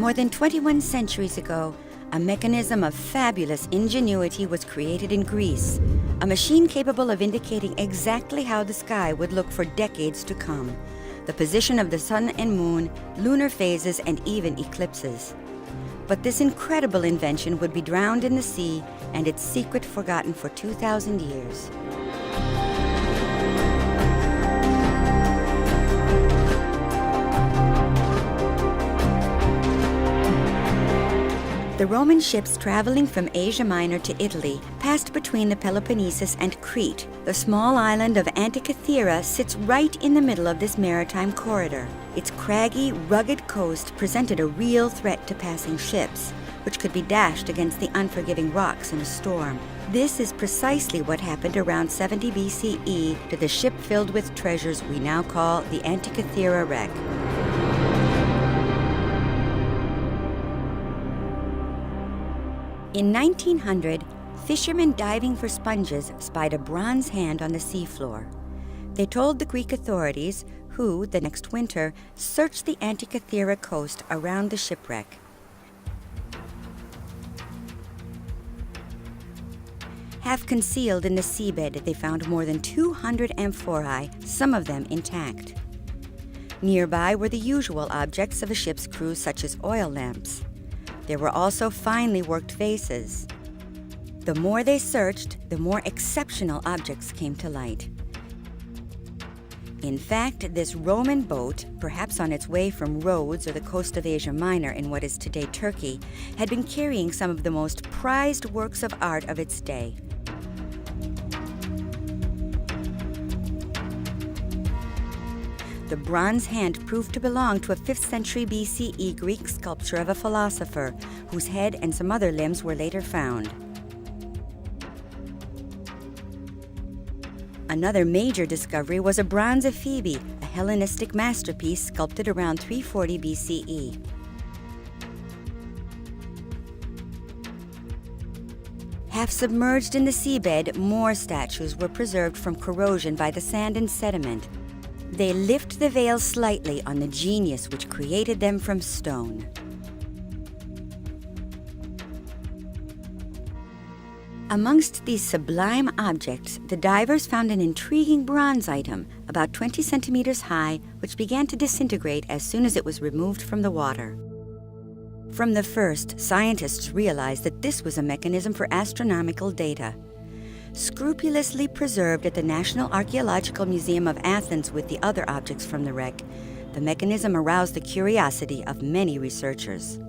More than 21 centuries ago, a mechanism of fabulous ingenuity was created in Greece, a machine capable of indicating exactly how the sky would look for decades to come, the position of the sun and moon, lunar phases, and even eclipses. But this incredible invention would be drowned in the sea and its secret forgotten for 2,000 years. The Roman ships traveling from Asia Minor to Italy passed between the Peloponnesus and Crete. The small island of Antikythera sits right in the middle of this maritime corridor. Its craggy, rugged coast presented a real threat to passing ships, which could be dashed against the unforgiving rocks in a storm. This is precisely what happened around 70 BCE to the ship filled with treasures we now call the Antikythera wreck. In 1900, fishermen diving for sponges spied a bronze hand on the seafloor. They told the Greek authorities, who, the next winter, searched the Antikythera coast around the shipwreck. Half concealed in the seabed, they found more than 200 amphorae, some of them intact. Nearby were the usual objects of a ship's crew, such as oil lamps. There were also finely worked vases. The more they searched, the more exceptional objects came to light. In fact, this Roman boat, perhaps on its way from Rhodes or the coast of Asia Minor in what is today Turkey, had been carrying some of the most prized works of art of its day. The bronze hand proved to belong to a 5th century BCE Greek sculpture of a philosopher, whose head and some other limbs were later found. Another major discovery was a bronze of Phoebe, a Hellenistic masterpiece sculpted around 340 BCE. Half submerged in the seabed, more statues were preserved from corrosion by the sand and sediment. They lift the veil slightly on the genius which created them from stone. Amongst these sublime objects, the divers found an intriguing bronze item, about 20 centimeters high, which began to disintegrate as soon as it was removed from the water. From the first, scientists realized that this was a mechanism for astronomical data. Scrupulously preserved at the National Archaeological Museum of Athens with the other objects from the wreck, the mechanism aroused the curiosity of many researchers.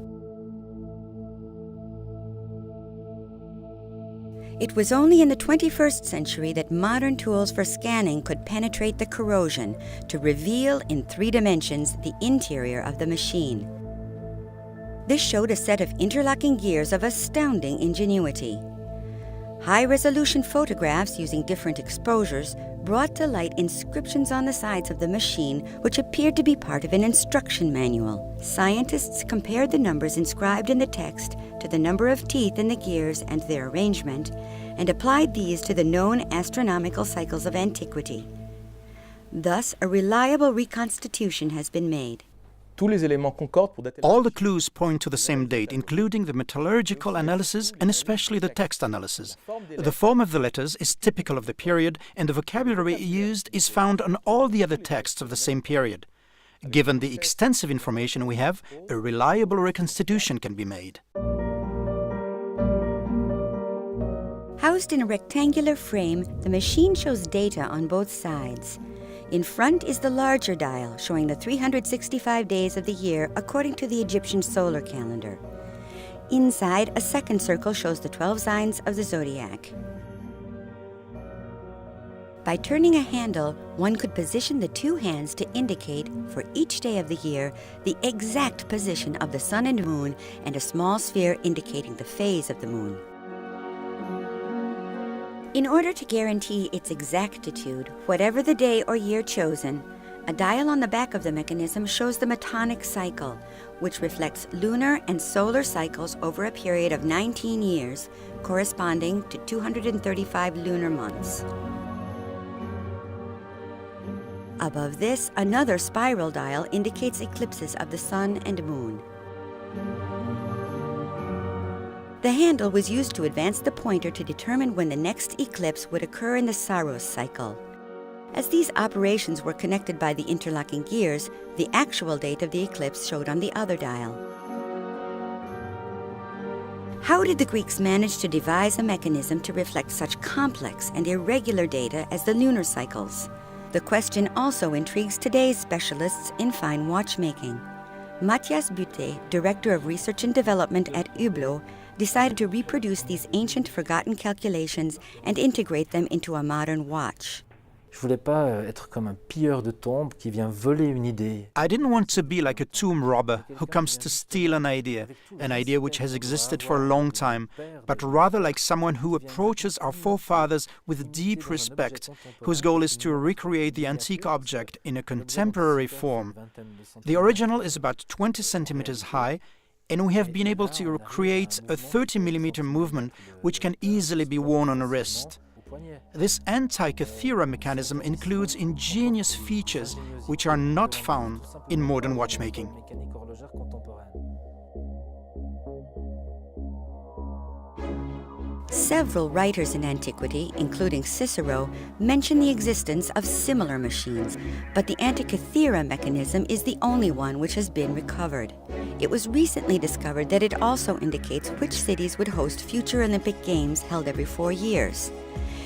It was only in the 21st century that modern tools for scanning could penetrate the corrosion to reveal in 3 dimensions the interior of the machine. This showed a set of interlocking gears of astounding ingenuity. High-resolution photographs using different exposures brought to light inscriptions on the sides of the machine which appeared to be part of an instruction manual. Scientists compared the numbers inscribed in the text to the number of teeth in the gears and their arrangement, and applied these to the known astronomical cycles of antiquity. Thus, a reliable reconstitution has been made. All the clues point to the same date, including the metallurgical analysis and especially the text analysis. The form of the letters is typical of the period, and the vocabulary used is found on all the other texts of the same period. Given the extensive information we have, a reliable reconstitution can be made. Housed in a rectangular frame, the machine shows data on both sides. In front is the larger dial, showing the 365 days of the year according to the Egyptian solar calendar. Inside, a second circle shows the 12 signs of the zodiac. By turning a handle, one could position the 2 hands to indicate, for each day of the year, the exact position of the sun and moon, and a small sphere indicating the phase of the moon. In order to guarantee its exactitude, whatever the day or year chosen, a dial on the back of the mechanism shows the Metonic cycle, which reflects lunar and solar cycles over a period of 19 years, corresponding to 235 lunar months. Above this, another spiral dial indicates eclipses of the sun and moon. The handle was used to advance the pointer to determine when the next eclipse would occur in the Saros cycle. As these operations were connected by the interlocking gears, the actual date of the eclipse showed on the other dial. How did the Greeks manage to devise a mechanism to reflect such complex and irregular data as the lunar cycles? The question also intrigues today's specialists in fine watchmaking. Mathias Butet, Director of Research and Development at Hublot, decided to reproduce these ancient forgotten calculations and integrate them into a modern watch. Je voulais pas être comme un pilleur de tombes qui vient voler une idée. I didn't want to be like a tomb robber who comes to steal an idea which has existed for a long time, but rather like someone who approaches our forefathers with deep respect, whose goal is to recreate the antique object in a contemporary form. The original is about 20 centimeters high, and we have been able to create a 30mm movement which can easily be worn on a wrist. This Antikythera mechanism includes ingenious features which are not found in modern watchmaking. Several writers in antiquity, including Cicero, mention the existence of similar machines, but the Antikythera mechanism is the only one which has been recovered. It was recently discovered that it also indicates which cities would host future Olympic Games held every 4 years.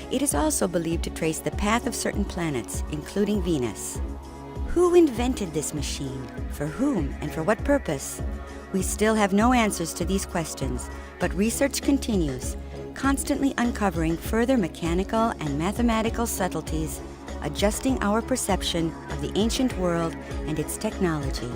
It is also believed to trace the path of certain planets, including Venus. Who invented this machine? For whom and for what purpose? We still have no answers to these questions, but research continues, constantly uncovering further mechanical and mathematical subtleties, adjusting our perception of the ancient world and its technology.